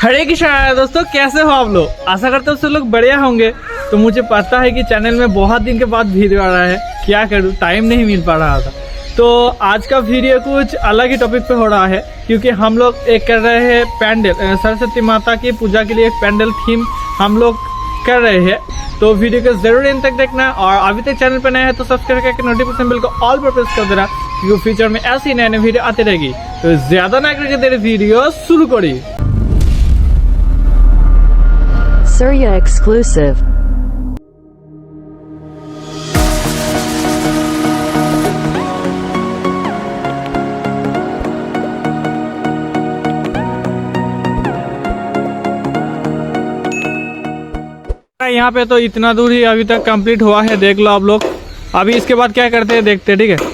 हरे कृष्णा दोस्तों, कैसे हो आप लोग। आशा करते हो सब लोग बढ़िया होंगे। तो मुझे पता है कि चैनल में बहुत दिन के बाद वीडियो आ रहा है, क्या करूँ, टाइम नहीं मिल पा रहा था। तो आज का वीडियो कुछ अलग ही टॉपिक पे हो रहा है, क्योंकि हम लोग एक कर रहे हैं पैंडल, सरस्वती माता की पूजा के लिए एक पैंडल थीम हम लोग कर रहे हैं। तो वीडियो को जरूर इन तक देखना, और अभी तक चैनल पर नया है तो सब्सक्राइब करके नोटिफिकेशन बेल को ऑल पर प्रेस कर देना, क्योंकि फ्यूचर में ऐसी नई नई वीडियो आती रहेगी। तो ज्यादा ना करके तेरे वीडियो शुरू करी। Surya exclusive. यहाँ पे तो इतना दूर ही अभी तक कंप्लीट हुआ है, देख लो आप लोग। अभी इसके बाद क्या करते हैं देखते हैं, ठीक है।